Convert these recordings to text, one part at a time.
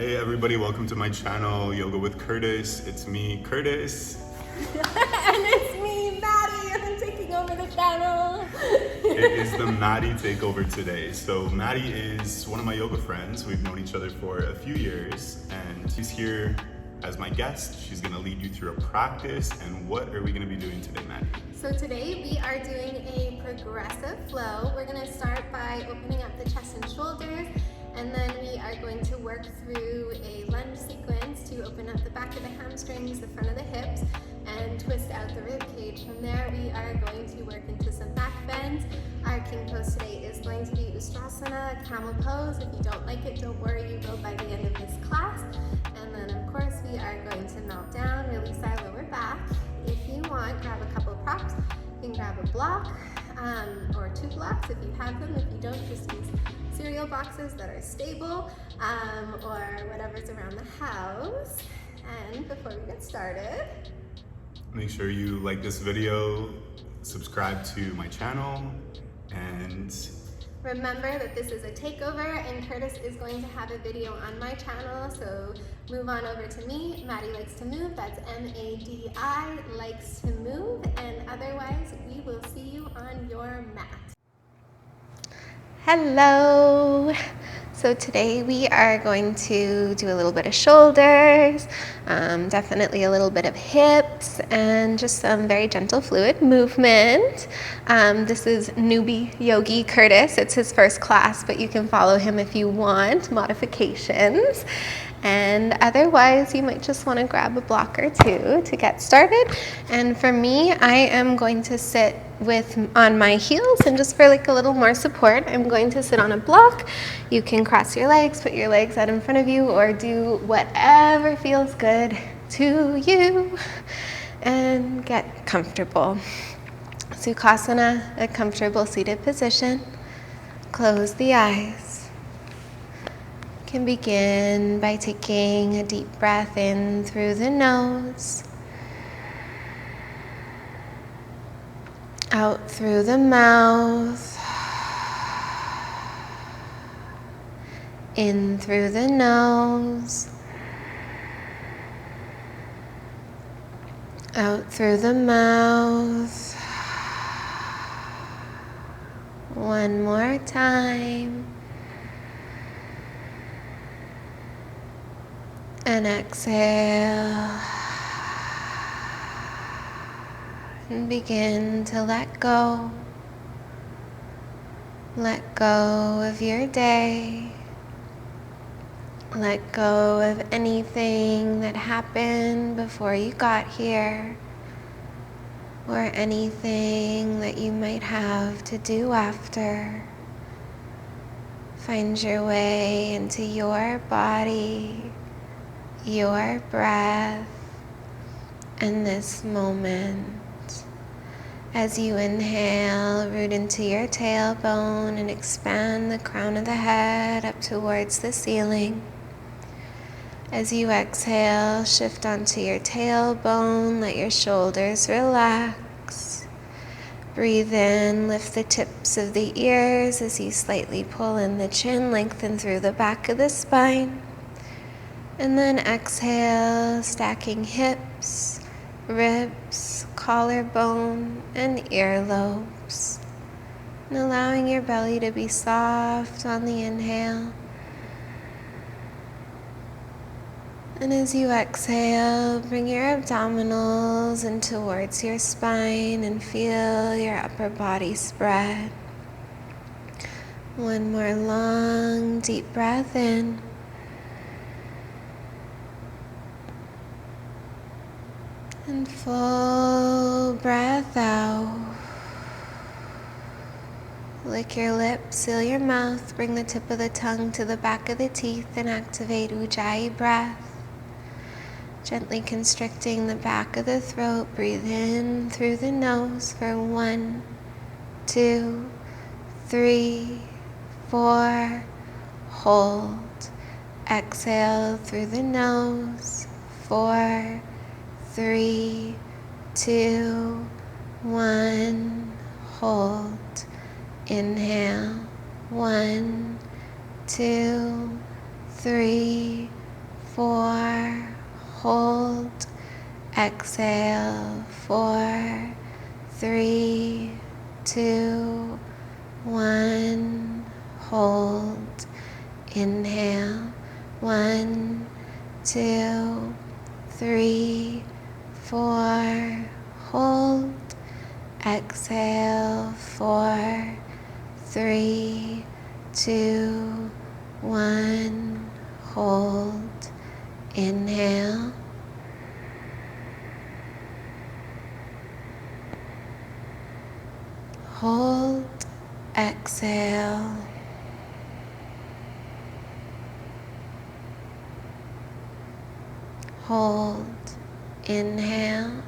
Hey everybody, welcome to my channel, Yoga with Curtis. It's me, Curtis. And it's me, Madi, and I'm taking over the channel. It is the Madi takeover today. So Madi is one of my yoga friends. We've known each other for a few years, and she's here as my guest. She's gonna lead you through a practice. And what are we gonna be doing today, Madi? So today we are doing a progressive flow. We're gonna start by opening up the chest and shoulders, and then we are going to work through a lunge sequence to open up the back of the hamstrings, the front of the hips, and twist out the rib cage. From there, we are going to work into some back bends. Our king pose today is going to be Skrxlla, camel pose. If you don't like it, don't worry, you will by the end of this class. And then of course, we are going to melt down, release our lower back. If you want, grab a couple props. You can grab a block or two blocks if you have them. If you don't, just use cereal boxes that are stable or whatever's around the house. And before we get started, Make sure you like this video, subscribe to my channel, and remember that this is a takeover and Curtis is going to have a video on my channel, so move on over to me. Madi likes to move, that's M-A-D-I, likes to move, and otherwise we will see you on your mat. Hello! So today we are going to do a little bit of shoulders, definitely a little bit of hips, and just some very gentle fluid movement. This is newbie yogi Curtis. It's his first class, but you can follow him if you want modifications. And otherwise, you might just want to grab a block or two to get started. And for me, I am going to sit on my heels, and just for like a little more support, I'm going to sit on a block. You can cross your legs, put your legs out in front of you, or do whatever feels good to you and get comfortable. Sukhasana, a comfortable seated position. Close the eyes. You can begin by taking a deep breath in through the nose, out through the mouth, in through the nose, out through the mouth. One more time. And exhale. And begin to let go. Let go of your day. Let go of anything that happened before you got here, or anything that you might have to do after. Find your way into your body, your breath, and this moment. As you inhale, root into your tailbone and expand the crown of the head up towards the ceiling. As you exhale, shift onto your tailbone, let your shoulders relax. Breathe in, lift the tips of the ears as you slightly pull in the chin, lengthen through the back of the spine. And then exhale, stacking hips, ribs, collarbone, and earlobes. And allowing your belly to be soft on the inhale. And as you exhale, bring your abdominals in towards your spine and feel your upper body spread. One more long, deep breath in. And full breath out. Lick your lips, seal your mouth, bring the tip of the tongue to the back of the teeth and activate Ujjayi breath. Gently constricting the back of the throat, breathe in through the nose for 1, 2, 3, 4, hold. Exhale through the nose, 4, 3, 2, 1, hold. Inhale, 1, 2, 3, 4, hold, exhale, 4, 3, 2, 1, hold, inhale, 1, 2, 3, 4, hold, exhale, 4, 3, 2, 1, hold, inhale, hold, exhale, hold, inhale,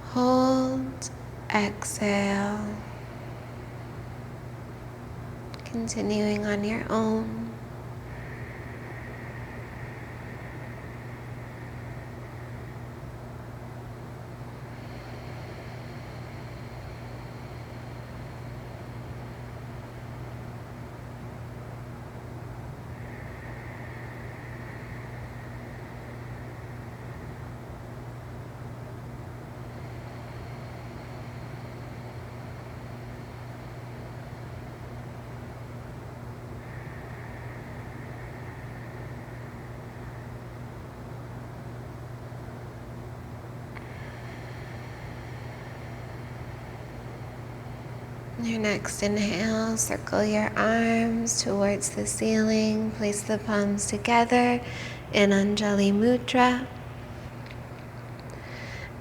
hold, exhale. Continuing on your own. Your next inhale, circle your arms towards the ceiling. Place the palms together in Anjali Mudra.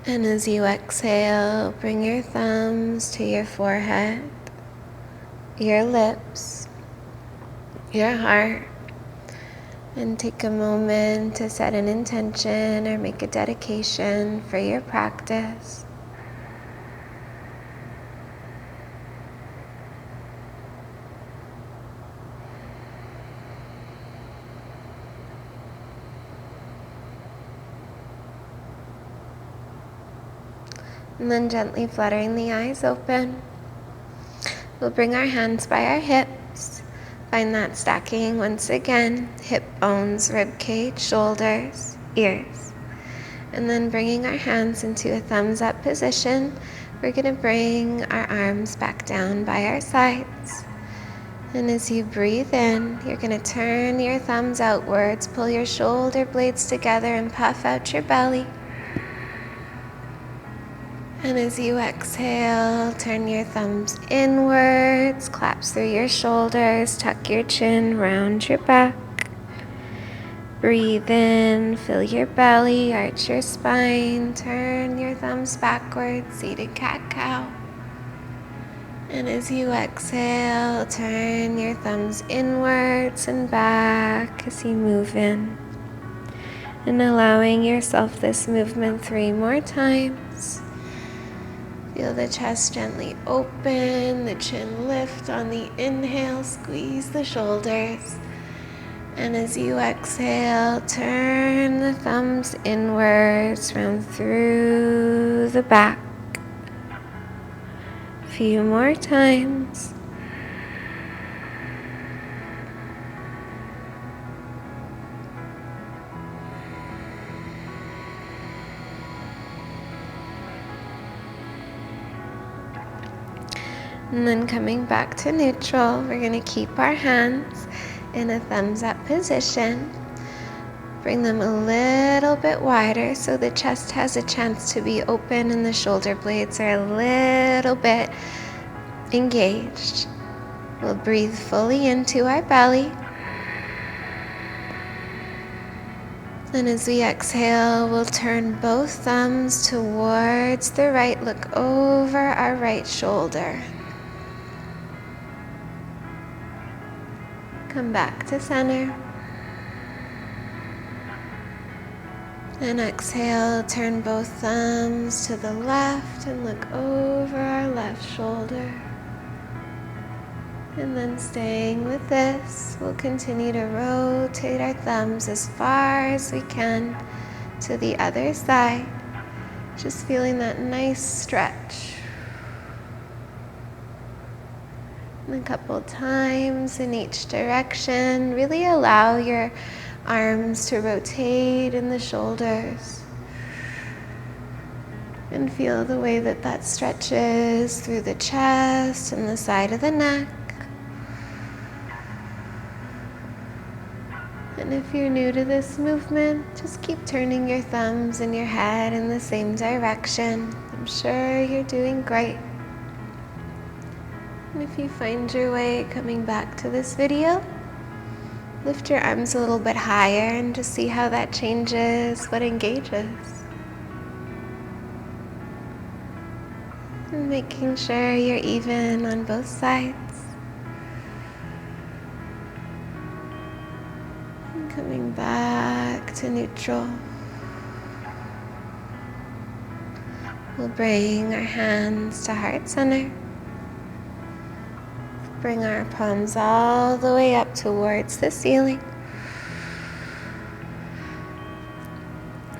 And as you exhale, bring your thumbs to your forehead, your lips, your heart, and take a moment to set an intention or make a dedication for your practice. And then gently fluttering the eyes open, we'll bring our hands by our hips. Find that stacking once again, hip bones, rib cage, shoulders, ears. And then bringing our hands into a thumbs up position, we're going to bring our arms back down by our sides. And as you breathe in, you're going to turn your thumbs outwards, pull your shoulder blades together and puff out your belly. And as you exhale, turn your thumbs inwards, claps through your shoulders, tuck your chin, round your back. Breathe in, fill your belly, arch your spine, turn your thumbs backwards, seated cat-cow. And as you exhale, turn your thumbs inwards and back as you move in. And allowing yourself this movement 3 more times. Feel the chest gently open, the chin lift on the inhale, squeeze the shoulders. And as you exhale, turn the thumbs inwards, round through the back. A few more times. And then coming back to neutral, we're going to keep our hands in a thumbs up position. Bring them a little bit wider so the chest has a chance to be open and the shoulder blades are a little bit engaged. We'll breathe fully into our belly. And as we exhale, we'll turn both thumbs towards the right, look over our right shoulder. Come back to center. And exhale, turn both thumbs to the left and look over our left shoulder. And then staying with this, we'll continue to rotate our thumbs as far as we can to the other side. Just feeling that nice stretch. a couple times in each direction. Really allow your arms to rotate in the shoulders. And feel the way that that stretches through the chest and the side of the neck. And if you're new to this movement, just keep turning your thumbs and your head in the same direction. I'm sure you're doing great. And if you find your way coming back to this video, lift your arms a little bit higher and just see how that changes what engages. And making sure you're even on both sides. And coming back to neutral. We'll bring our hands to heart center. Bring our palms all the way up towards the ceiling.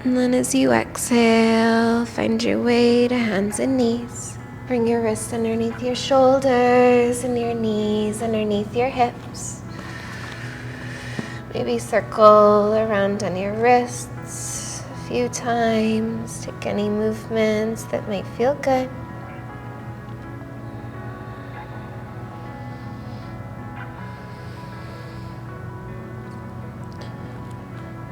And then as you exhale, find your way to hands and knees. Bring your wrists underneath your shoulders and your knees underneath your hips. Maybe circle around on your wrists a few times. Take any movements that might feel good.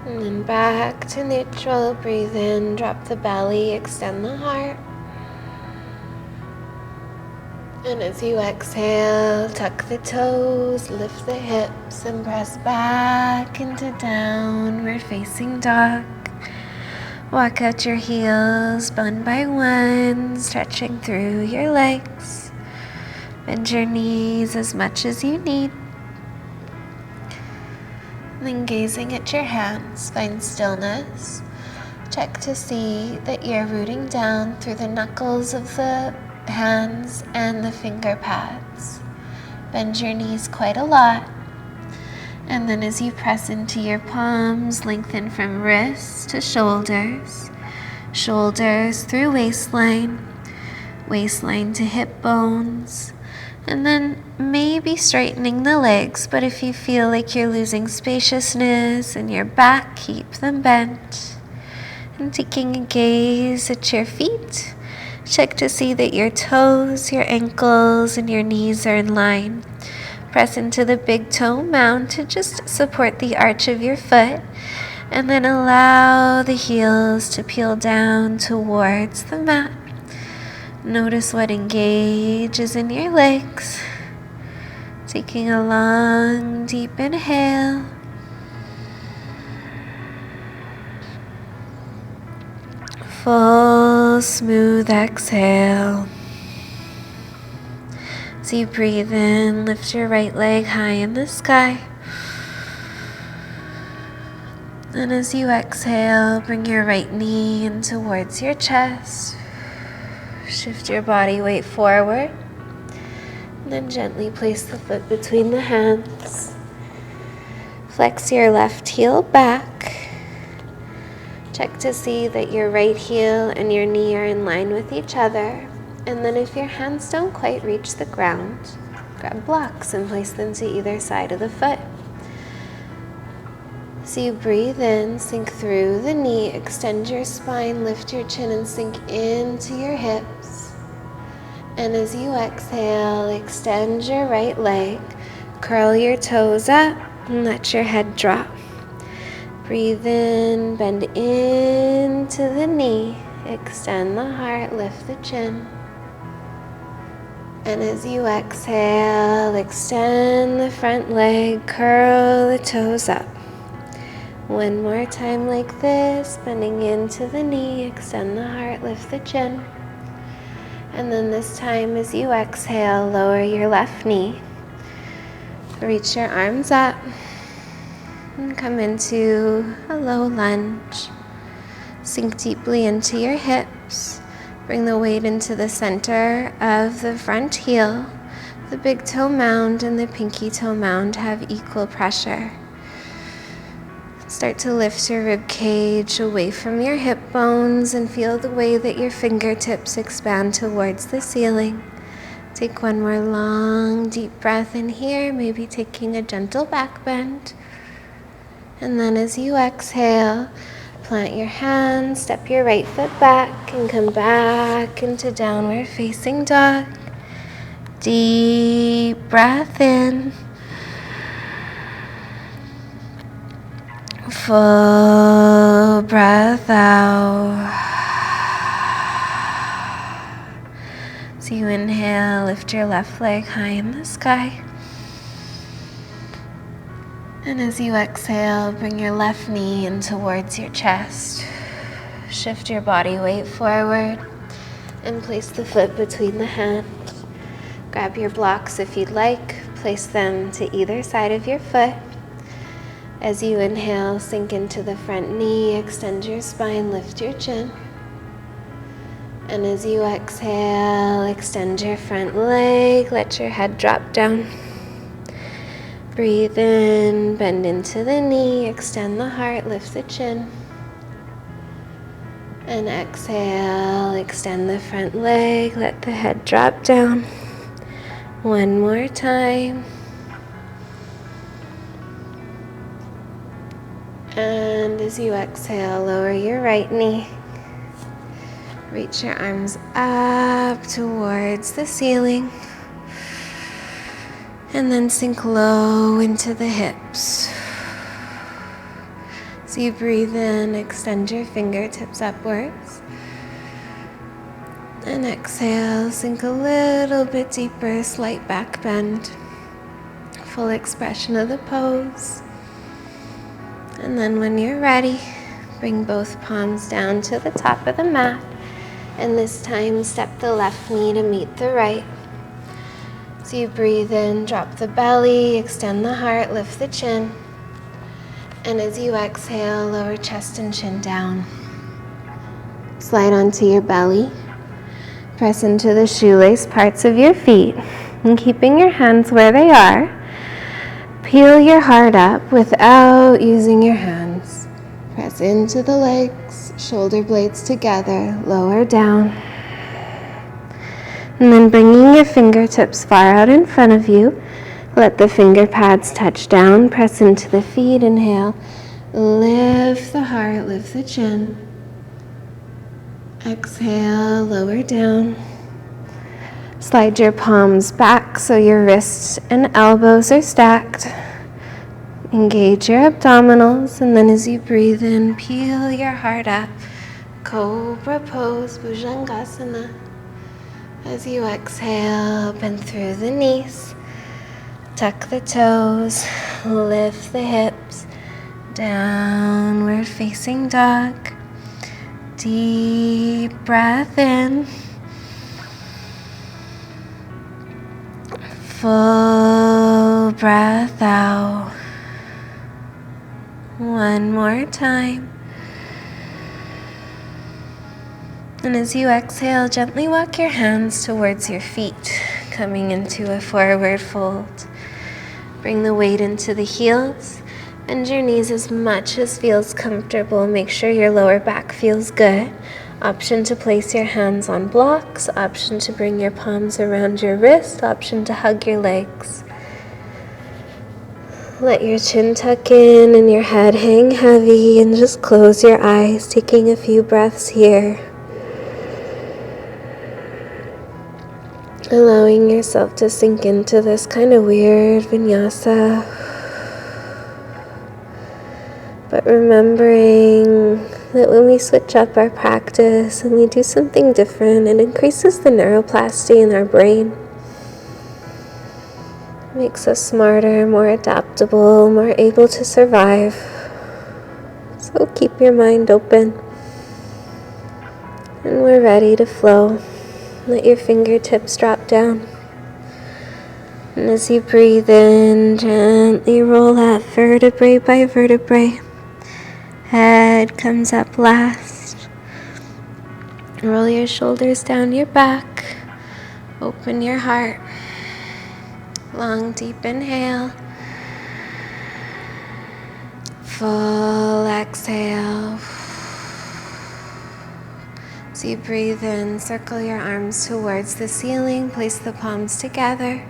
And then back to neutral. Breathe in, drop the belly, extend the heart. And as you exhale, tuck the toes, lift the hips, and press back into downward facing dog. Walk out your heels one by one, stretching through your legs. Bend your knees as much as you need. Then gazing at your hands, find stillness. Check to see that you're rooting down through the knuckles of the hands and the finger pads. Bend your knees quite a lot. And then as you press into your palms, lengthen from wrists to shoulders. Shoulders through waistline. Waistline to hip bones. And then maybe straightening the legs, but if you feel like you're losing spaciousness in your back, keep them bent. And taking a gaze at your feet, check to see that your toes, your ankles, and your knees are in line. Press into the big toe mound to just support the arch of your foot, and then allow the heels to peel down towards the mat. Notice what engages in your legs. Taking a long, deep inhale. Full, smooth exhale. As you breathe in, lift your right leg high in the sky. And as you exhale, bring your right knee in towards your chest. Shift your body weight forward, and then gently place the foot between the hands. Flex your left heel back. Check to see that your right heel and your knee are in line with each other. And then if your hands don't quite reach the ground, grab blocks and place them to either side of the foot. So you breathe in, sink through the knee, extend your spine, lift your chin and sink into your hips. And as you exhale, extend your right leg, curl your toes up and let your head drop. Breathe in, bend into the knee, extend the heart, lift the chin. And as you exhale, extend the front leg, curl the toes up. One more time like this, bending into the knee, extend the heart, lift the chin. And then this time as you exhale, lower your left knee. Reach your arms up and come into a low lunge. Sink deeply into your hips. Bring the weight into the center of the front heel. The big toe mound and the pinky toe mound have equal pressure. Start to lift your rib cage away from your hip bones and feel the way that your fingertips expand towards the ceiling. Take one more long, deep breath in here, maybe taking a gentle back bend. And then as you exhale, plant your hands, step your right foot back, and come back into downward facing dog. Deep breath in. Full breath out. So you inhale, lift your left leg high in the sky. And as you exhale, bring your left knee in towards your chest. Shift your body weight forward and place the foot between the hands. Grab your blocks if you'd like. Place them to either side of your foot. As you inhale, sink into the front knee, extend your spine, lift your chin. And as you exhale, extend your front leg, let your head drop down. Breathe in, bend into the knee, extend the heart, lift the chin. And exhale, extend the front leg, let the head drop down. One more time. And as you exhale, lower your right knee. Reach your arms up towards the ceiling. And then sink low into the hips. So you breathe in, extend your fingertips upwards. And exhale, sink a little bit deeper, slight back bend. Full expression of the pose. And then when you're ready, bring both palms down to the top of the mat. And this time, step the left knee to meet the right. So you breathe in, drop the belly, extend the heart, lift the chin. And as you exhale, lower chest and chin down. Slide onto your belly. Press into the shoelace parts of your feet. And keeping your hands where they are, peel your heart up without using your hands. Press into the legs, shoulder blades together, lower down. And then bringing your fingertips far out in front of you, let the finger pads touch down, press into the feet, inhale, lift the heart, lift the chin. Exhale, lower down. Slide your palms back so your wrists and elbows are stacked. Engage your abdominals, and then as you breathe in, peel your heart up. Cobra pose, Bhujangasana. As you exhale, bend through the knees. Tuck the toes, lift the hips, downward facing dog. Deep breath in. Full breath out. One more time. And as you exhale, gently walk your hands towards your feet, coming into a forward fold. Bring the weight into the heels. Bend your knees as much as feels comfortable. Make sure your lower back feels good. Option to place your hands on blocks. Option to bring your palms around your wrist. Option to hug your legs. Let your chin tuck in and your head hang heavy, and just close your eyes, taking a few breaths here. Allowing yourself to sink into this kind of weird vinyasa. But remembering that when we switch up our practice and we do something different, it increases the neuroplasticity in our brain. It makes us smarter, more adaptable, more able to survive. So keep your mind open. And we're ready to flow. Let your fingertips drop down. And as you breathe in, gently roll up vertebrae by vertebrae. Head comes up last. Roll your shoulders down your back. Open your heart. Long, deep inhale. Full exhale. So you breathe in, circle your arms towards the ceiling, place the palms together.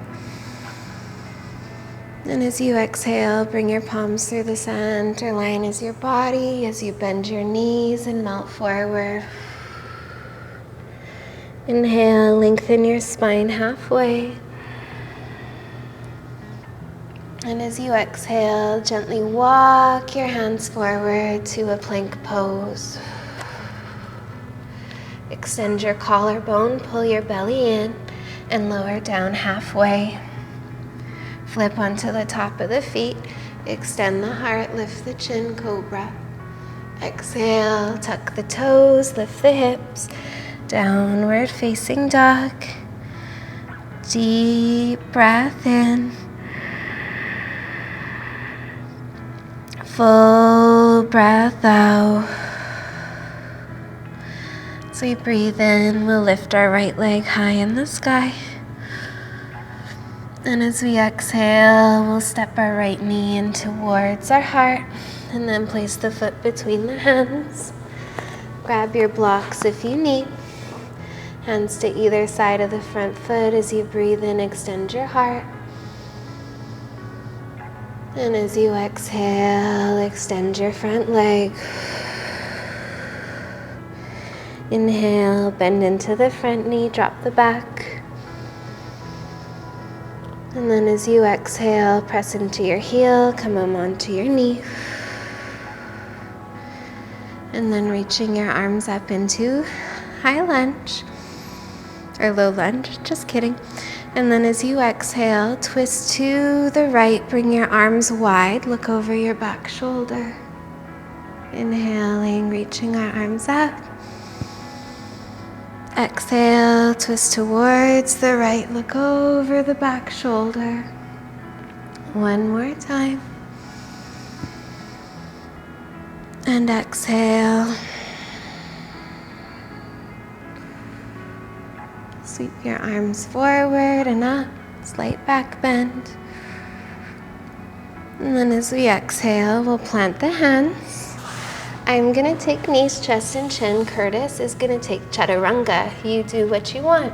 And as you exhale, bring your palms through the center line as your body, as you bend your knees and melt forward. Inhale, lengthen your spine halfway. And as you exhale, gently walk your hands forward to a plank pose. Extend your collarbone, pull your belly in, and lower down halfway. Flip onto the top of the feet, extend the heart, lift the chin, cobra. Exhale, tuck the toes, lift the hips, downward facing dog. Deep breath in. Full breath out. So we breathe in, we'll lift our right leg high in the sky. And as we exhale, we'll step our right knee in towards our heart and then place the foot between the hands. Grab your blocks if you need. Hands to either side of the front foot. As you breathe in, extend your heart. And as you exhale, extend your front leg. Inhale, bend into the front knee, drop the back. And then as you exhale, press into your heel, come onto your knee. And then reaching your arms up into high lunge, or low lunge, just kidding. And then as you exhale, twist to the right, bring your arms wide, look over your back shoulder. Inhaling, reaching our arms up. Exhale, twist towards the right, look over the back shoulder. One more time. And exhale. Sweep your arms forward and up, slight back bend. And then as we exhale, we'll plant the hands. I'm gonna take knees, chest, and chin. Curtis is gonna take chaturanga. You do what you want.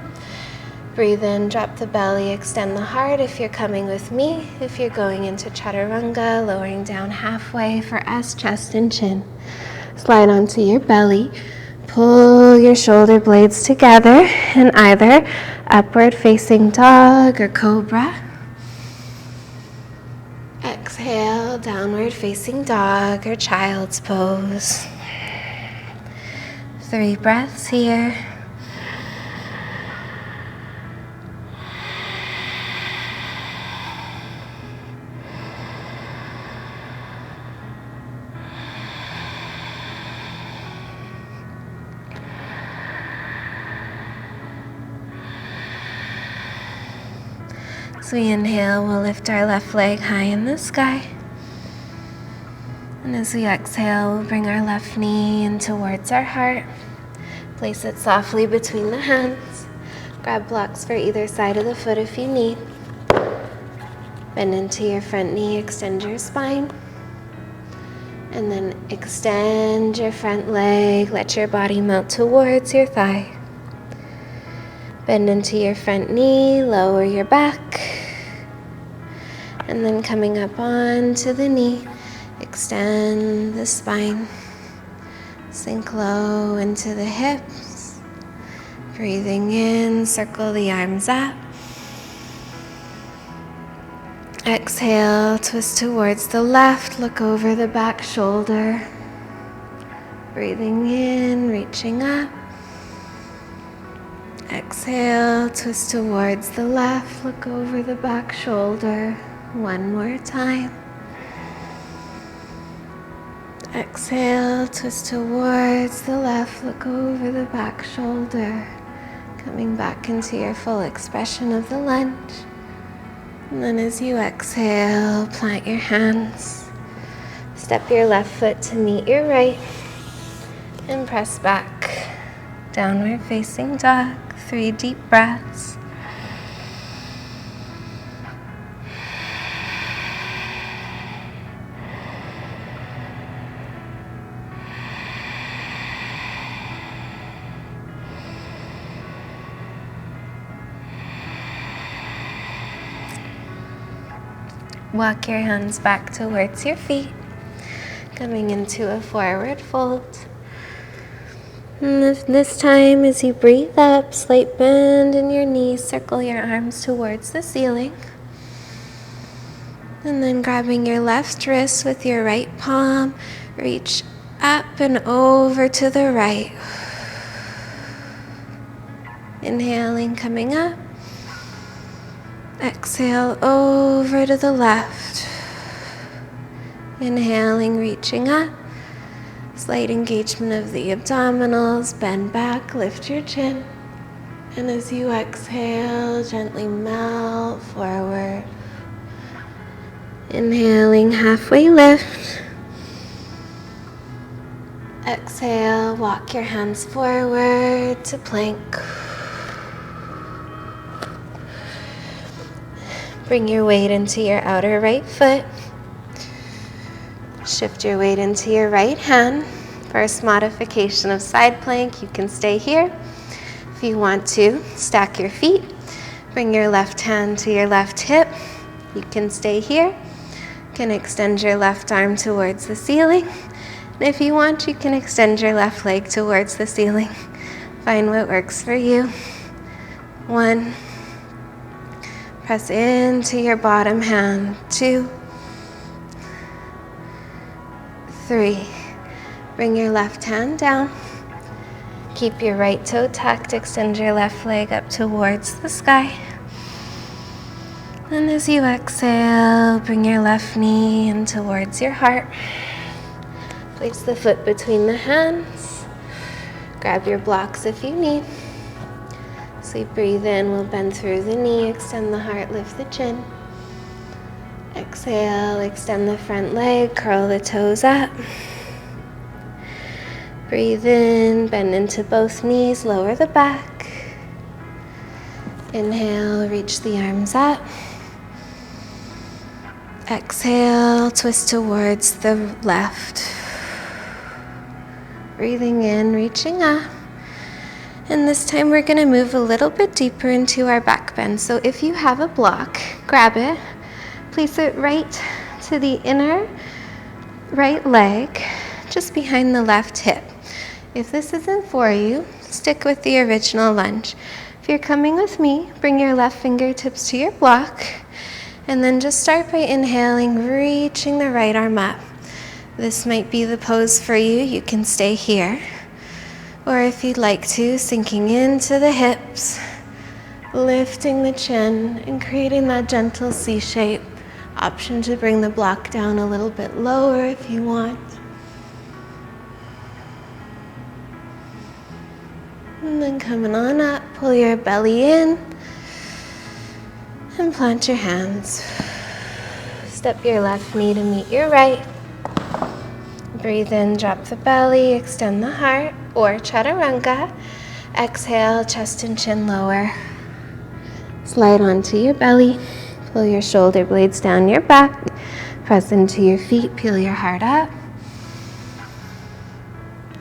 Breathe in, drop the belly, extend the heart if you're coming with me. If you're going into chaturanga, lowering down halfway for us, chest and chin. Slide onto your belly. Pull your shoulder blades together in either upward facing dog or cobra. Exhale, downward facing dog or child's pose. 3 breaths here. As we inhale, we'll lift our left leg high in the sky. And as we exhale, we'll bring our left knee in towards our heart. Place it softly between the hands. Grab blocks for either side of the foot if you need. Bend into your front knee, extend your spine. And then extend your front leg, let your body melt towards your thigh. Bend into your front knee, lower your back. And then coming up onto the knee, extend the spine. Sink low into the hips. Breathing in, circle the arms up. Exhale, twist towards the left, look over the back shoulder. Breathing in, reaching up. Exhale, twist towards the left, look over the back shoulder. One more time. Exhale, twist towards the left, look over the back shoulder. Coming back into your full expression of the lunge. And then as you exhale, plant your hands. Step your left foot to meet your right. And press back. Downward facing dog. 3 deep breaths. Walk your hands back towards your feet, coming into a forward fold. And this time, as you breathe up, slight bend in your knees, circle your arms towards the ceiling. And then grabbing your left wrist with your right palm, reach up and over to the right. Inhaling, coming up. Exhale, over to the left. Inhaling, reaching up. Slight engagement of the abdominals, bend back, lift your chin. And as you exhale, gently melt forward. Inhaling, halfway lift. Exhale, walk your hands forward to plank. Bring your weight into your outer right foot. Shift your weight into your right hand. First modification of side plank, you can stay here. If you want to, stack your feet. Bring your left hand to your left hip. You can stay here. You can extend your left arm towards the ceiling. And if you want, you can extend your left leg towards the ceiling. Find what works for you. 1. Press into your bottom hand. 2. 3. Bring your left hand down. Keep your right toe tucked. Extend your left leg up towards the sky. And as you exhale, bring your left knee in towards your heart. Place the foot between the hands. Grab your blocks if you need. So you breathe in, we'll bend through the knee, extend the heart, lift the chin. Exhale, extend the front leg, curl the toes up. Breathe in, bend into both knees, lower the back. Inhale, reach the arms up. Exhale, twist towards the left. Breathing in, reaching up. And this time we're going to move a little bit deeper into our back bend. So if you have a block, grab it. Place it right to the inner right leg, just behind the left hip. If this isn't for you, stick with the original lunge. If you're coming with me, bring your left fingertips to your block, and then just start by inhaling, reaching the right arm up. This might be the pose for you. You can stay here. Or if you'd like to, sinking into the hips, lifting the chin, and creating that gentle C shape. Option to bring the block down a little bit lower if you want. And then coming on up, pull your belly in and plant your hands. Step your left knee to meet your right. Breathe in, drop the belly, extend the heart, or chaturanga. Exhale, chest and chin lower. Slide onto your belly. Pull your shoulder blades down your back. Press into your feet, peel your heart up.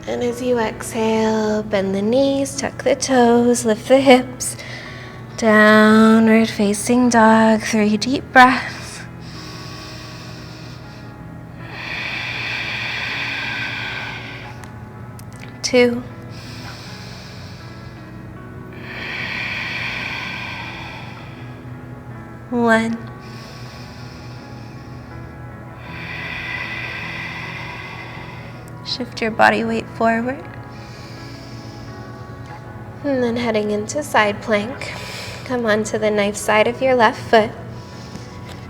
And as you exhale, bend the knees, tuck the toes, lift the hips. Downward facing dog, 3 deep breaths. Two. One. Shift your body weight forward. And then heading into side plank. Come onto the knife side of your left foot.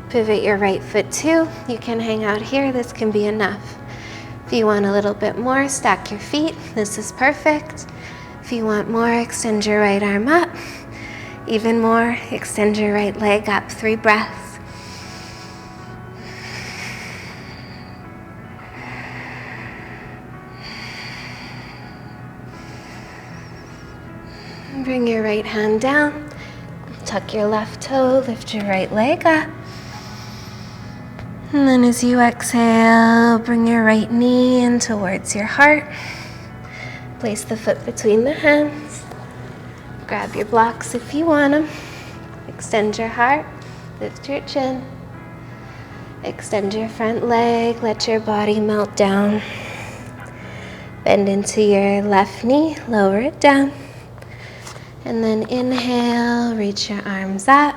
Pivot your right foot too. You can hang out here. This can be enough. If you want a little bit more, stack your feet. This is perfect. If you want more, extend your right arm up. Even more, extend your right leg up, 3 breaths. Bring your right hand down, tuck your left toe, lift your right leg up. And then as you exhale, bring your right knee in towards your heart. Place the foot between the hands. Grab your blocks if you want them. Extend your heart, lift your chin. Extend your front leg, let your body melt down. Bend into your left knee, lower it down. And then inhale, reach your arms up.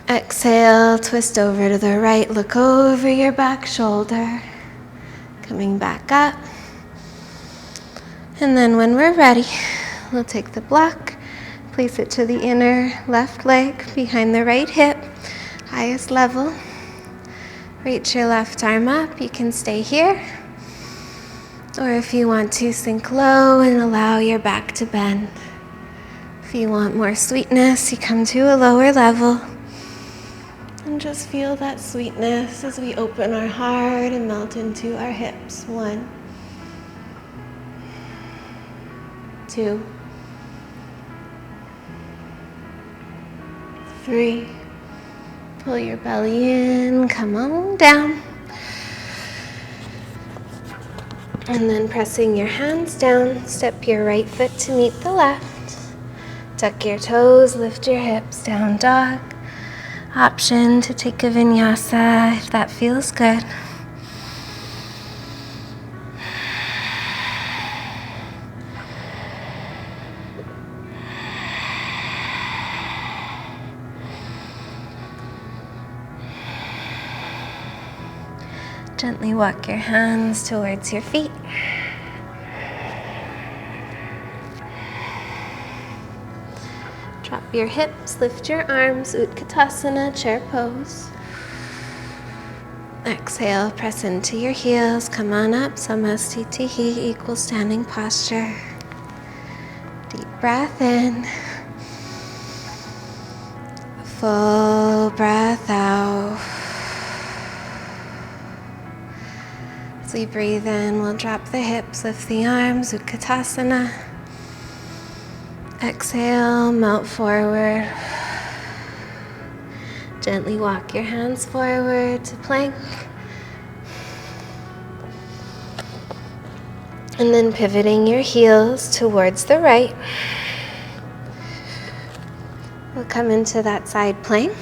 Exhale, twist over to the right, look over your back shoulder. Coming back up. And then when we're ready, we'll take the block, place it to the inner left leg, behind the right hip, highest level. Reach your left arm up, you can stay here. Or if you want to, sink low and allow your back to bend. If you want more sweetness, you come to a lower level. And just feel that sweetness as we open our heart and melt into our hips. 1, 2, 3. Pull your belly in, come on down. And then pressing your hands down, step your right foot to meet the left. Tuck your toes, lift your hips, down dog. Option to take a vinyasa if that feels good. Gently walk your hands towards your feet. Drop your hips, lift your arms, Utkatasana, chair pose. Exhale, press into your heels, come on up, Samastitihi, equal standing posture. Deep breath in. Full breath out. As we breathe in, we'll drop the hips, lift the arms, Utkatasana. Exhale, melt forward. Gently walk your hands forward to plank. And then pivoting your heels towards the right. We'll come into that side plank.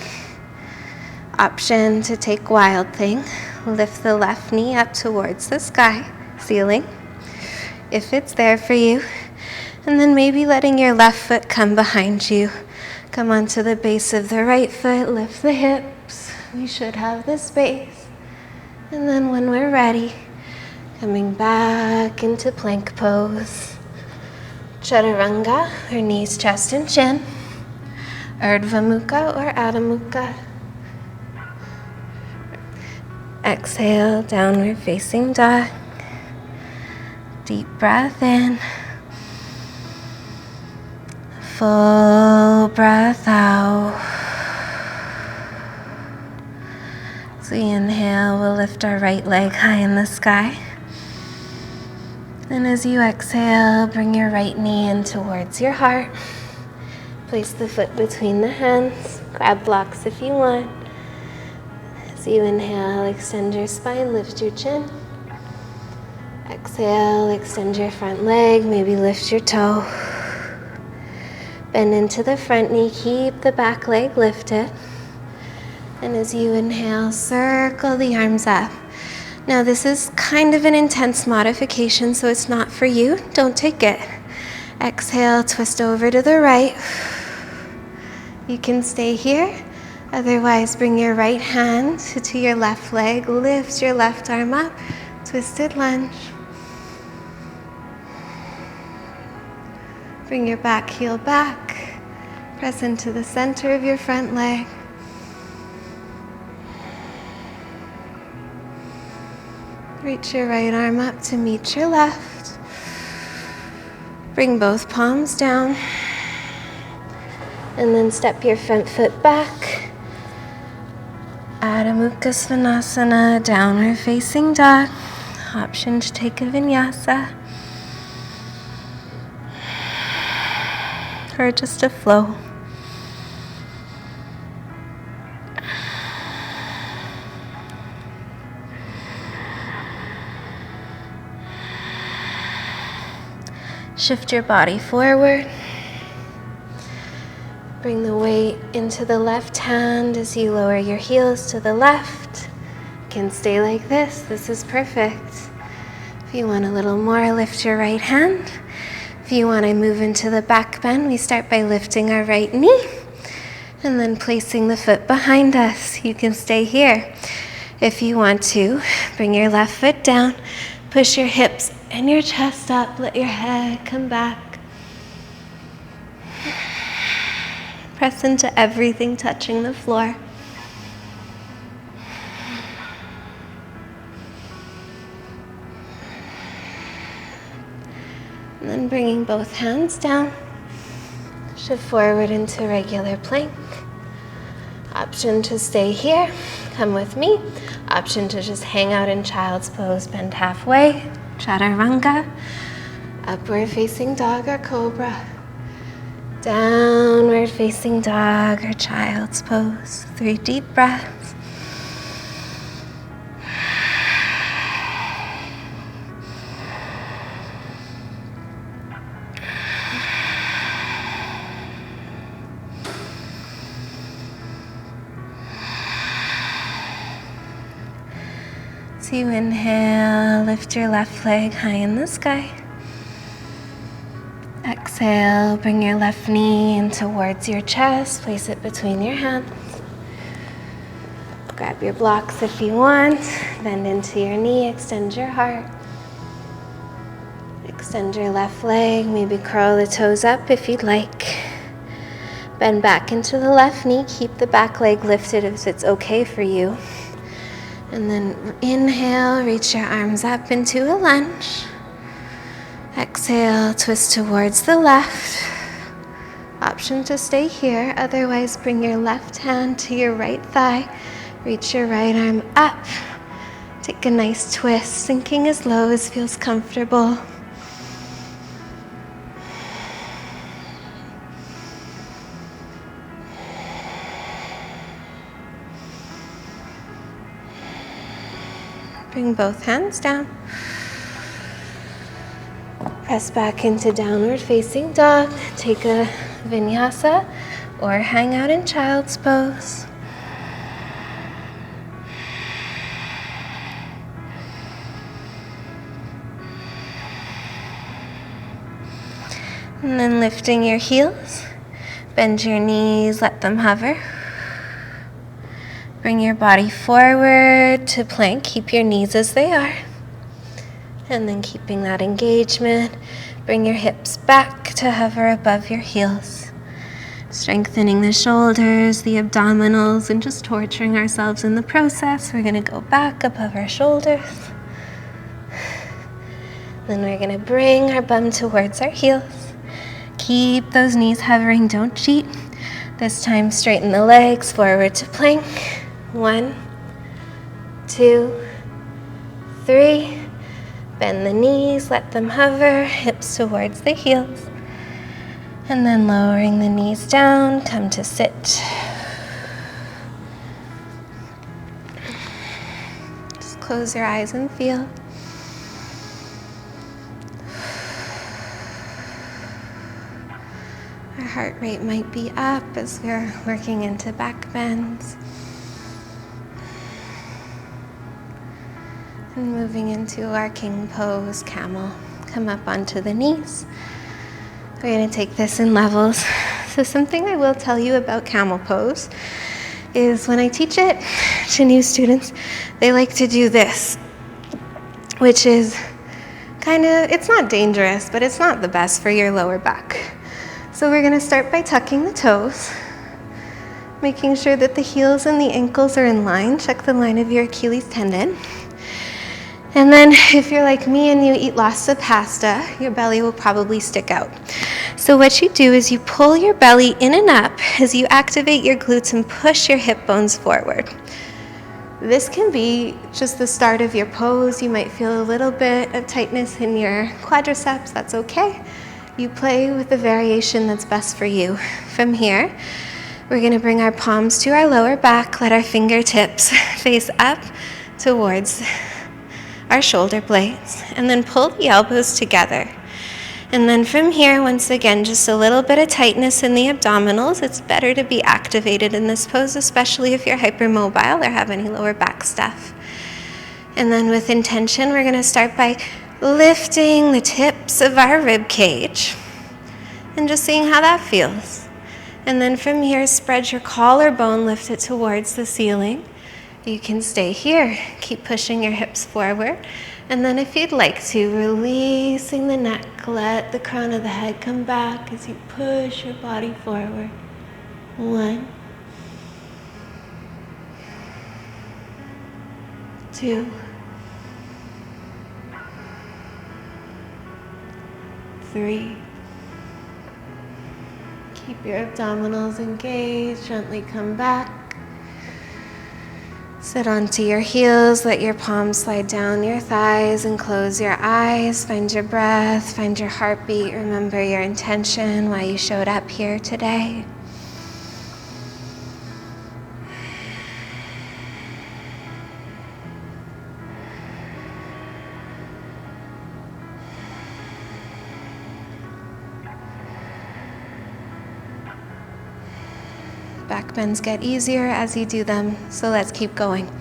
Option to take wild thing. Lift the left knee up towards the sky, ceiling, if it's there for you. And then maybe letting your left foot come behind you. Come onto the base of the right foot, lift the hips. We should have the space. And then when we're ready, coming back into plank pose. Chaturanga, or knees, chest, and chin. Urdhva Mukha or Adho Mukha. Exhale, downward facing dog. Deep breath in. Full breath out. As we inhale, we'll lift our right leg high in the sky. And as you exhale, bring your right knee in towards your heart. Place the foot between the hands. Grab blocks if you want. As you inhale, extend your spine, lift your chin. Exhale, extend your front leg, maybe lift your toe. Bend into the front knee, keep the back leg lifted. And as you inhale, circle the arms up. Now this is kind of an intense modification, so it's not for you. Don't take it. Exhale, twist over to the right. You can stay here. Otherwise, bring your right hand to your left leg, lift your left arm up, twisted lunge. Bring your back heel back, press into the center of your front leg. Reach your right arm up to meet your left. Bring both palms down. And then step your front foot back. Adho Mukha Svanasana, downward facing dog. Option to take a vinyasa. Or just a flow. Shift your body forward. Bring the weight into the left hand as you lower your heels to the left. You can stay like this. This is perfect. If you want a little more, lift your right hand. If you want to move into the back bend, we start by lifting our right knee and then placing the foot behind us. You can stay here. If you want to, bring your left foot down, push your hips and your chest up, let your head come back. Press into everything touching the floor. And then bringing both hands down, shift forward into regular plank. Option to stay here, come with me. Option to just hang out in child's pose, bend halfway, chaturanga, upward facing dog or cobra. Downward facing dog or child's pose. 3 deep breaths. So you inhale, lift your left leg high in the sky. Exhale, bring your left knee in towards your chest, place it between your hands. Grab your blocks if you want, bend into your knee, extend your heart. Extend your left leg, maybe curl the toes up if you'd like. Bend back into the left knee, keep the back leg lifted if it's okay for you. And then inhale, reach your arms up into a lunge. Exhale, twist towards the left. Option to stay here, otherwise bring your left hand to your right thigh. Reach your right arm up. Take a nice twist, sinking as low as feels comfortable. Bring both hands down. Press back into downward facing dog. Take a vinyasa or hang out in child's pose. And then lifting your heels, bend your knees, let them hover. Bring your body forward to plank, keep your knees as they are. And then keeping that engagement, bring your hips back to hover above your heels. Strengthening the shoulders, the abdominals, and just torturing ourselves in the process. We're gonna go back above our shoulders. Then we're gonna bring our bum towards our heels. Keep those knees hovering, don't cheat. This time straighten the legs, forward to plank. 1, 2, 3. Bend the knees, let them hover, hips towards the heels. And then lowering the knees down, come to sit. Just close your eyes and feel. Our heart rate might be up as we're working into back bends. And moving into our king pose, camel. Come up onto the knees. We're going to take this in levels. So something I will tell you about camel pose is when I teach it to new students, they like to do this, which is it's not dangerous, but it's not the best for your lower back. So we're going to start by tucking the toes, making sure that the heels and the ankles are in line. Check the line of your Achilles tendon. And then if you're like me and you eat lots of pasta, your belly will probably stick out. So what you do is you pull your belly in and up as you activate your glutes and push your hip bones forward. This can be just the start of your pose. You might feel a little bit of tightness in your quadriceps. That's okay. You play with the variation that's best for you. From here, we're going to bring our palms to our lower back. Let our fingertips face up towards our shoulder blades, and then pull the elbows together. And then from here, once again, just a little bit of tightness in the abdominals. It's better to be activated in this pose, especially if you're hypermobile or have any lower back stuff. And then with intention, we're going to start by lifting the tips of our rib cage and just seeing how that feels. And then from here, spread your collarbone, lift it towards the ceiling. You can stay here, keep pushing your hips forward. And then if you'd like to, releasing the neck, let the crown of the head come back as you push your body forward. 1, 2, 3. Keep your abdominals engaged, gently come back. Sit onto your heels, let your palms slide down your thighs and close your eyes. Find your breath, find your heartbeat. Remember your intention, why you showed up here today. Back bends get easier as you do them, so let's keep going.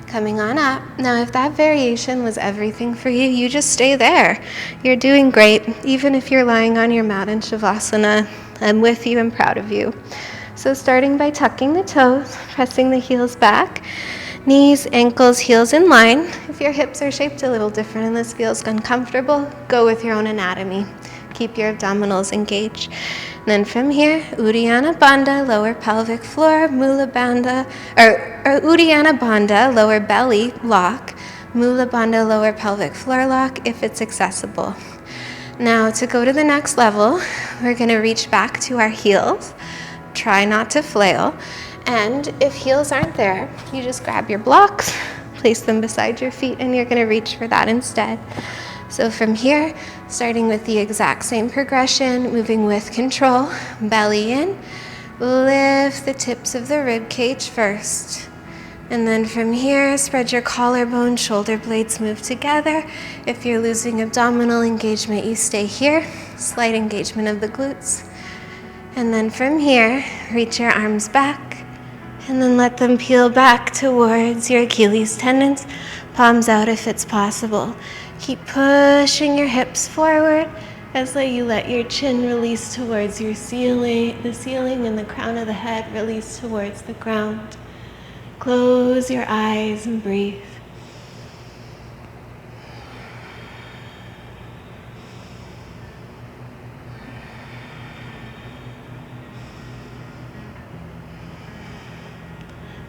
Coming on up. Now, if that variation was everything for you, you just stay there. You're doing great, even if you're lying on your mat in shavasana. I'm with you and proud of you. So starting by tucking the toes, pressing the heels back, knees, ankles, heels in line. If your hips are shaped a little different and this feels uncomfortable, go with your own anatomy. Keep your abdominals engaged. And then from here, Uddiyana Bandha, lower pelvic floor, Mula Bandha, or Uddiyana Bandha, lower belly lock, Mula Bandha, lower pelvic floor lock, if it's accessible. Now, to go to the next level, we're going to reach back to our heels. Try not to flail. And if heels aren't there, you just grab your blocks, place them beside your feet, and you're going to reach for that instead. So from here, starting with the exact same progression, moving with control, belly in, lift the tips of the rib cage first. And then from here, spread your collarbone, shoulder blades move together. If you're losing abdominal engagement, you stay here. Slight engagement of the glutes. And then from here, reach your arms back and then let them peel back towards your Achilles tendons, palms out if it's possible. Keep pushing your hips forward as you let your chin release towards your ceiling, the ceiling, and the crown of the head release towards the ground. Close your eyes and breathe.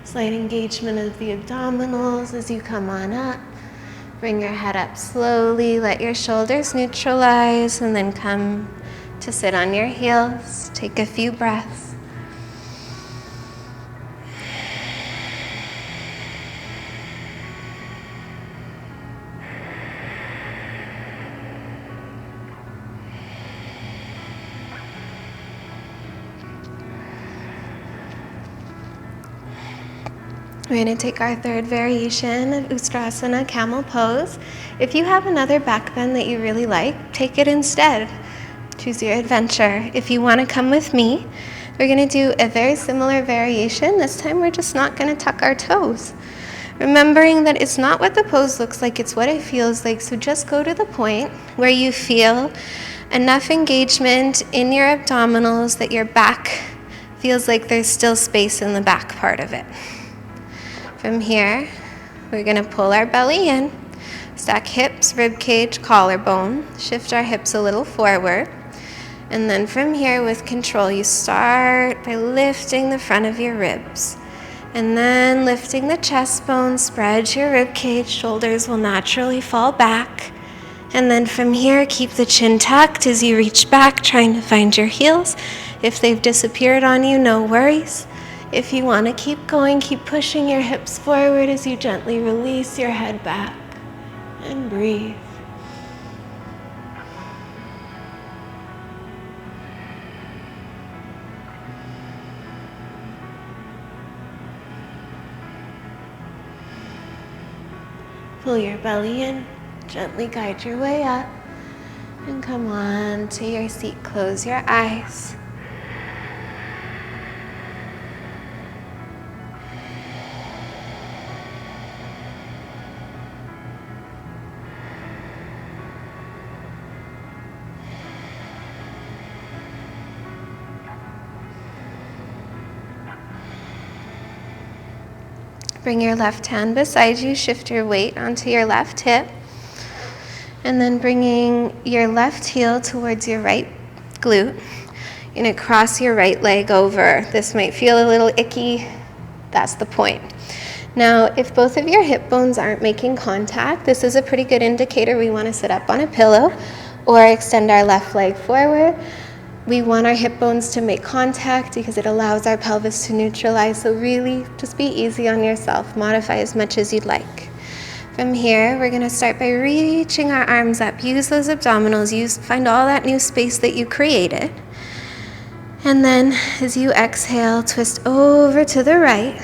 Slight engagement of the abdominals as you come on up. Bring your head up slowly, let your shoulders neutralize, and then come to sit on your heels. Take a few breaths. We're going to take our third variation of Skrxlla, Camel pose. If you have another back bend that you really like, take it instead. Choose your adventure. If you want to come with me, we're going to do a very similar variation. This time we're just not going to tuck our toes. Remembering that it's not what the pose looks like, it's what it feels like. So just go to the point where you feel enough engagement in your abdominals that your back feels like there's still space in the back part of it. From here, we're going to pull our belly in, stack hips, rib cage, collarbone, shift our hips a little forward. And then from here, with control, you start by lifting the front of your ribs. And then lifting the chest bone, spread your rib cage, shoulders will naturally fall back. And then from here, keep the chin tucked as you reach back, trying to find your heels. If they've disappeared on you, no worries. If you want to keep going, keep pushing your hips forward as you gently release your head back and breathe. Pull your belly in, gently guide your way up. And come on to your seat, close your eyes. Bring your left hand beside you, shift your weight onto your left hip, and then bringing your left heel towards your right glute. You're going to cross your right leg over. This might feel a little icky. That's the point. Now, if both of your hip bones aren't making contact, this is a pretty good indicator we want to sit up on a pillow or extend our left leg forward. We want our hip bones to make contact because it allows our pelvis to neutralize. So really, just be easy on yourself. Modify as much as you'd like. From here, we're going to start by reaching our arms up. Use those abdominals. Find all that new space that you created. And then as you exhale, twist over to the right.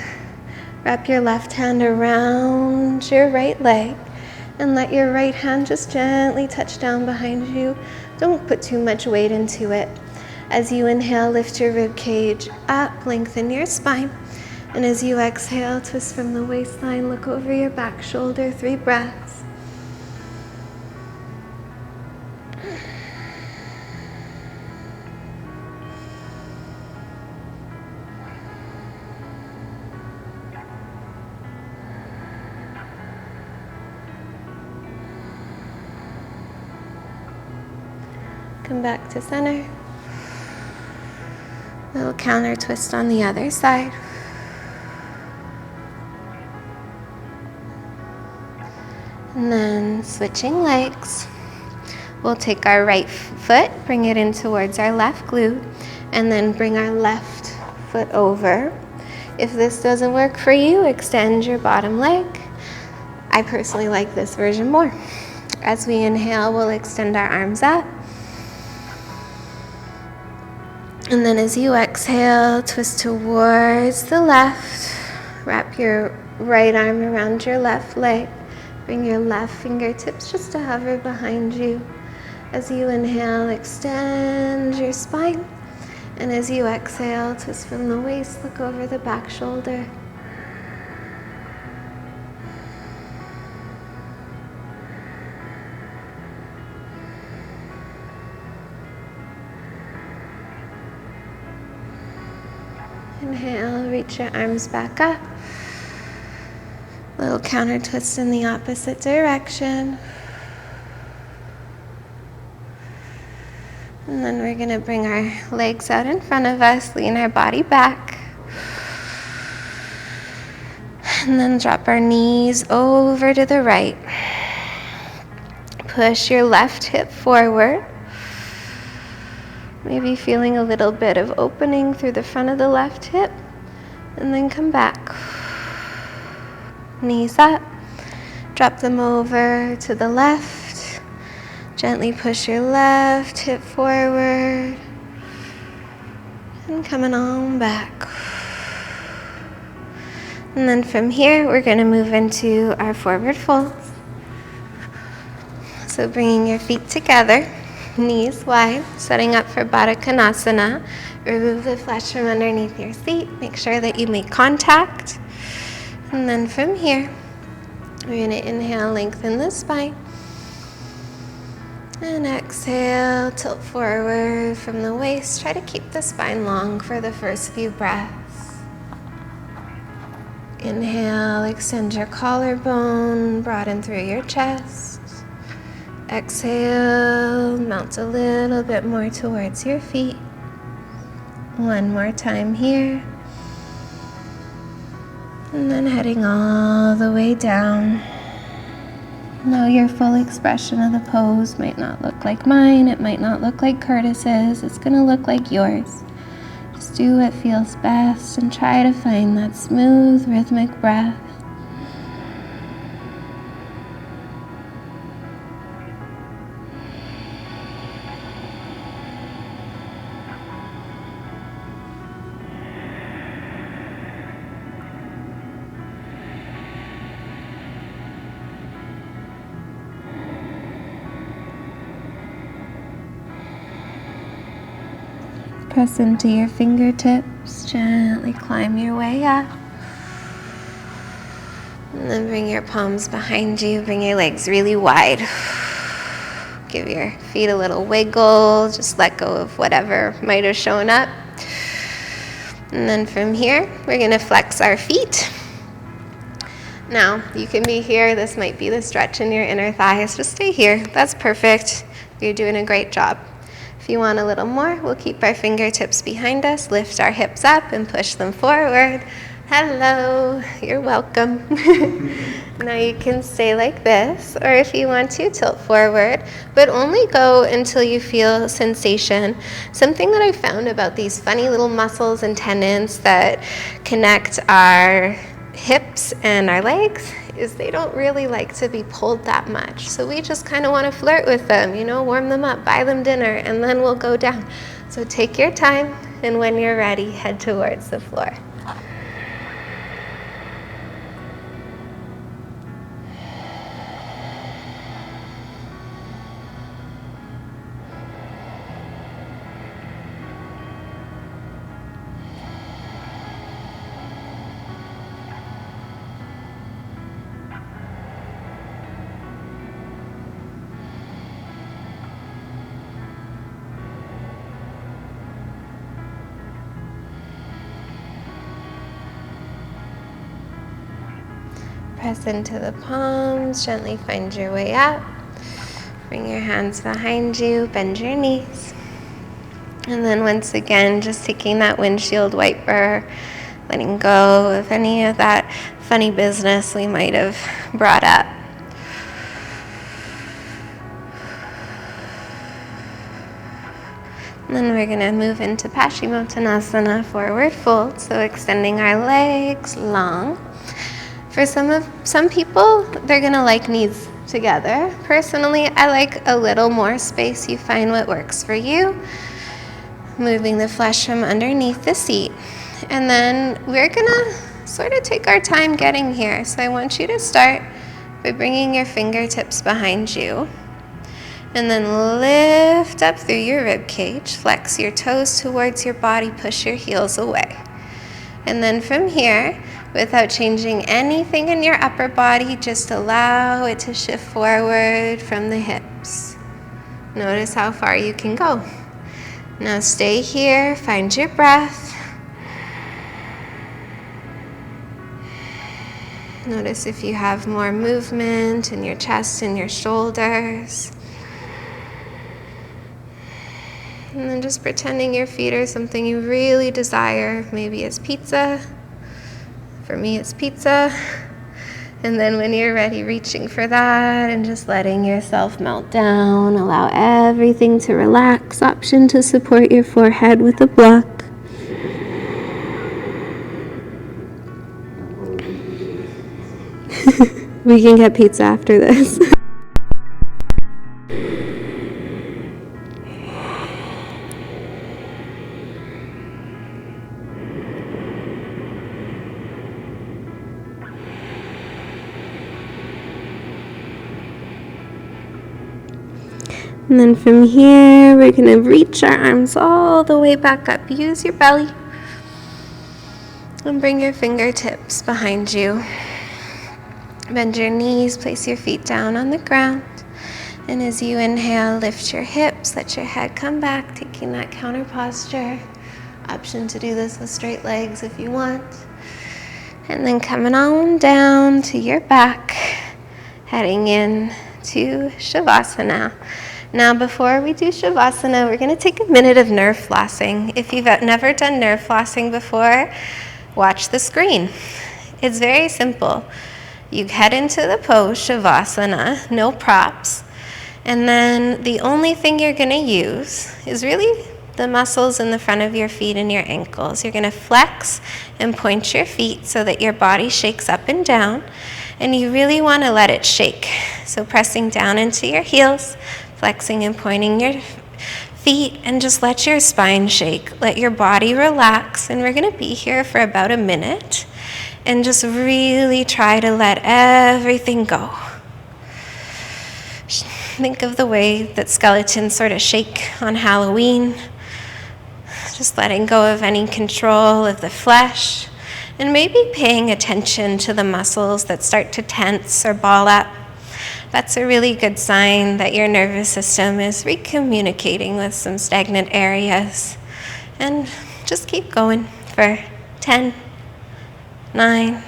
Wrap your left hand around your right leg. And let your right hand just gently touch down behind you. Don't put too much weight into it. As you inhale, lift your rib cage up, lengthen your spine. And as you exhale, twist from the waistline, look over your back shoulder, 3 breaths. Come back to center. Little counter twist on the other side. And then switching legs. We'll take our right foot, bring it in towards our left glute, and then bring our left foot over. If this doesn't work for you, extend your bottom leg. I personally like this version more. As we inhale, we'll extend our arms up. And then as you exhale, twist towards the left. Wrap your right arm around your left leg. Bring your left fingertips just to hover behind you. As you inhale, extend your spine. And as you exhale, twist from the waist, look over the back shoulder. Inhale, reach your arms back up. Little counter twist in the opposite direction. And then we're going to bring our legs out in front of us, lean our body back. And then drop our knees over to the right. Push your left hip forward. Maybe feeling a little bit of opening through the front of the left hip. And then come back. Knees up. Drop them over to the left. Gently push your left hip forward. And coming on back. And then from here, we're going to move into our forward fold. So bringing your feet together. Knees wide, setting up for Baddha Konasana. Remove the flesh from underneath your seat. Make sure that you make contact. And then from here, we're going to inhale, lengthen the spine. And exhale, tilt forward from the waist. Try to keep the spine long for the first few breaths. Inhale, extend your collarbone, broaden through your chest. Exhale, melt a little bit more towards your feet. One more time here. And then heading all the way down. Now your full expression of the pose might not look like mine. It might not look like Curtis's. It's going to look like yours. Just do what feels best and try to find that smooth, rhythmic breath. Press into your fingertips, gently climb your way up. And then bring your palms behind you, bring your legs really wide. Give your feet a little wiggle, just let go of whatever might have shown up. And then from here, we're gonna flex our feet. Now, you can be here, this might be the stretch in your inner thighs, just stay here, that's perfect. You're doing a great job. If you want a little more, we'll keep our fingertips behind us, lift our hips up and push them forward. Hello, you're welcome. Now you can stay like this, or if you want to, tilt forward, but only go until you feel sensation. Something that I found about these funny little muscles and tendons that connect our hips and our legs is they don't really like to be pulled that much. So we just kind of want to flirt with them, you know, warm them up, buy them dinner, and then we'll go down. So take your time, and when you're ready, head towards the floor. Press into the palms, gently find your way up. Bring your hands behind you, bend your knees. And then once again, just taking that windshield wiper, letting go of any of that funny business we might have brought up. And then we're gonna move into Paschimottanasana, forward fold, so extending our legs long. For some people, they're gonna like knees together. Personally, I like a little more space. You find what works for you. Moving the flesh from underneath the seat. And then we're gonna sort of take our time getting here. So I want you to start by bringing your fingertips behind you. And then lift up through your rib cage. Flex your toes towards your body, push your heels away. And then from here, without changing anything in your upper body, just allow it to shift forward from the hips. Notice how far you can go. Now stay here, find your breath. Notice if you have more movement in your chest and your shoulders. And then just pretending your feet are something you really desire. Maybe it's pizza. For me, it's pizza. And then when you're ready, reaching for that and just letting yourself melt down. Allow everything to relax. Option to support your forehead with a block. We can get pizza after this. And then from here, we're going to reach our arms all the way back up. Use your belly. And bring your fingertips behind you. Bend your knees, place your feet down on the ground. And as you inhale, lift your hips, let your head come back, taking that counter posture. Option to do this with straight legs if you want. And then coming on down to your back, heading in to Shavasana. Now, before we do Shavasana, we're going to take a minute of nerve flossing. If you've never done nerve flossing before, watch the screen. It's very simple. You head into the pose, Shavasana, no props. And then the only thing you're going to use is really the muscles in the front of your feet and your ankles. You're going to flex and point your feet so that your body shakes up and down. And you really want to let it shake. So pressing down into your heels, flexing and pointing your feet, and just let your spine shake. Let your body relax, and we're going to be here for about a minute. And just really try to let everything go. Think of the way that skeletons sort of shake on Halloween. Just letting go of any control of the flesh, and maybe paying attention to the muscles that start to tense or ball up. That's a really good sign that your nervous system is recommunicating with some stagnant areas. And just keep going for 10, 9,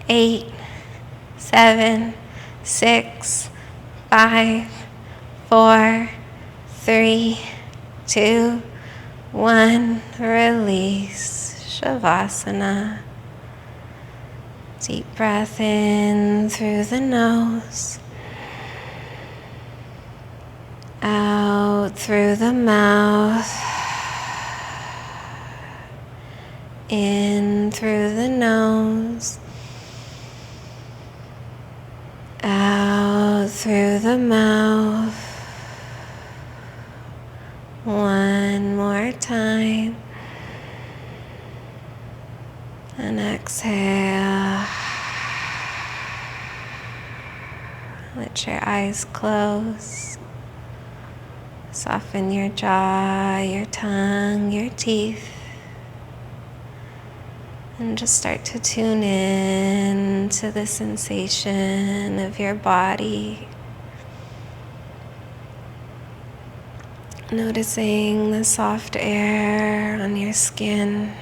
8, 7, 6, 5, 4, 3, 2, 1. Release. Shavasana. Deep breath in through the nose. Out through the mouth. In through the nose. Out through the mouth. One more time. And exhale. Let your eyes close. Soften your jaw, your tongue, your teeth. And just start to tune in to the sensation of your body. Noticing the soft air on your skin.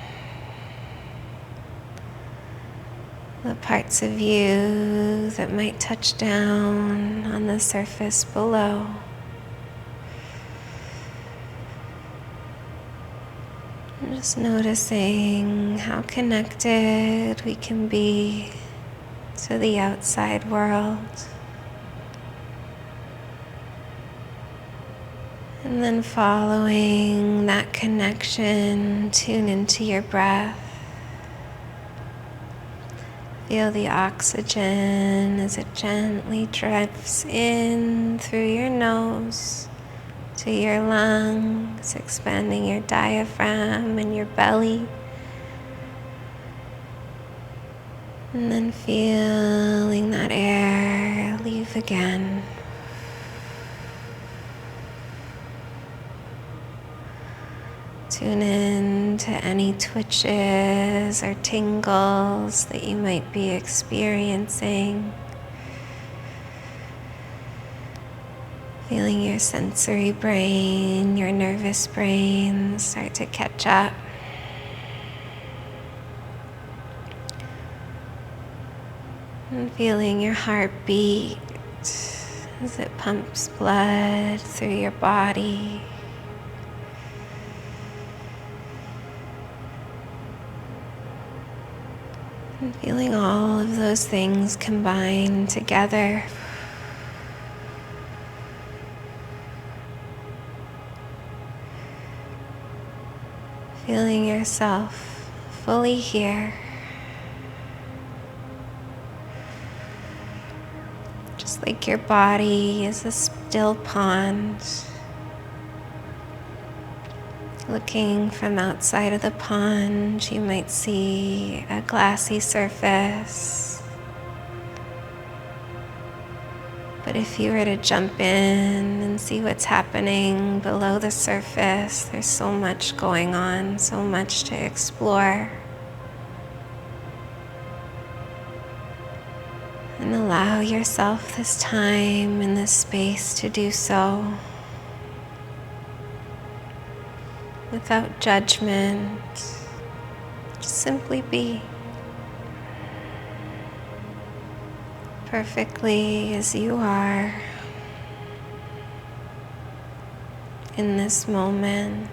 The parts of you that might touch down on the surface below. And just noticing how connected we can be to the outside world. And then following that connection, tune into your breath. Feel the oxygen as it gently drifts in through your nose to your lungs, expanding your diaphragm and your belly. And then feeling that air leave again. Tune in to any twitches or tingles that you might be experiencing. Feeling your sensory brain, your nervous brain start to catch up. And feeling your heart beat as it pumps blood through your body. And feeling all of those things combine together. Feeling yourself fully here. Just like your body is a still pond. Looking from outside of the pond, you might see a glassy surface. But if you were to jump in and see what's happening below the surface, there's so much going on, so much to explore. And allow yourself this time and this space to do so. Without judgment, just simply be perfectly as you are in this moment.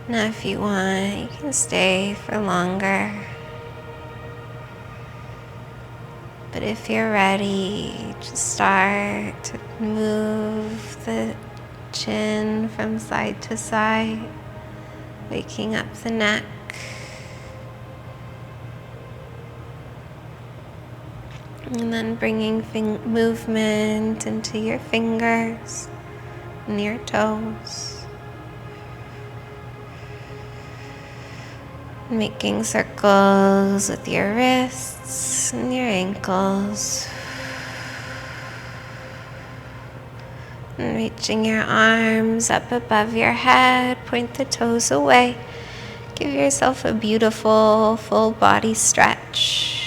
Now if you want, you can stay for longer. But if you're ready, just start to move the chin from side to side, waking up the neck. And then bringing movement into your fingers and your toes. Making circles with your wrists and your ankles. And reaching your arms up above your head, point the toes away. Give yourself a beautiful full body stretch.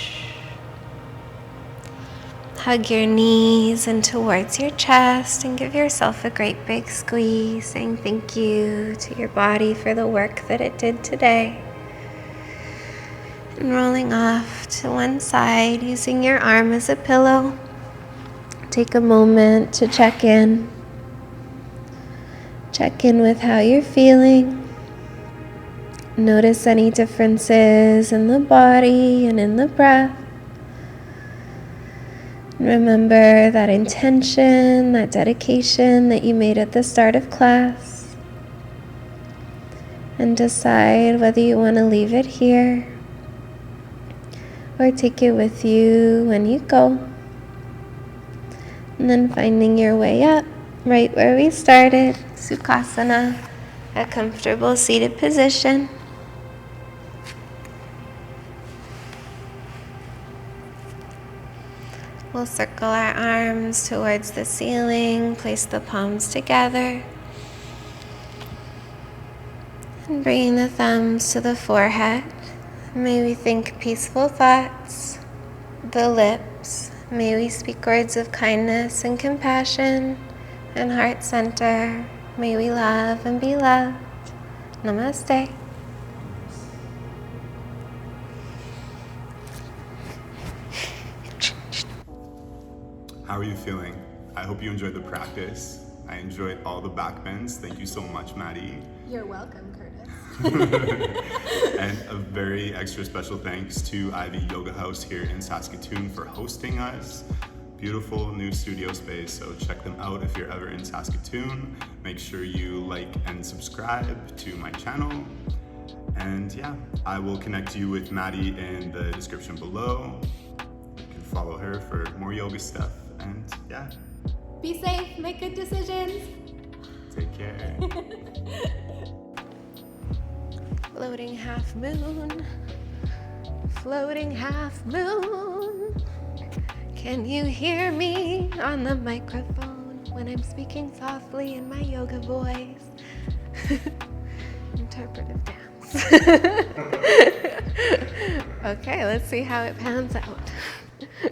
Hug your knees in towards your chest and give yourself a great big squeeze, saying thank you to your body for the work that it did today. And rolling off to one side, using your arm as a pillow. Take a moment to check in. Check in with how you're feeling. Notice any differences in the body and in the breath. Remember that intention, that dedication that you made at the start of class. And decide whether you want to leave it here or take it with you when you go. And then finding your way up, right where we started, Sukhasana, a comfortable seated position. We'll circle our arms towards the ceiling, place the palms together, and bringing the thumbs to the forehead. May we think peaceful thoughts. The lips, may we speak words of kindness and compassion. And heart center, may we love and be loved. Namaste. How are you feeling? I hope you enjoyed the practice. I enjoyed all the backbends. Thank you so much, Madi. You're welcome, Curtis. And a very extra special thanks to Ivy Yoga House here in Saskatoon for hosting us. Beautiful new studio space, so check them out if you're ever in Saskatoon. Make sure you like and subscribe to my channel. And yeah, I will connect you with Madi in the description below. You can follow her for more yoga stuff. And yeah, Be safe, make good decisions. take care. Floating half moon, floating half moon. Can you hear me on the microphone when I'm speaking softly in my yoga voice? Interpretive dance. Okay, let's see how it pans out.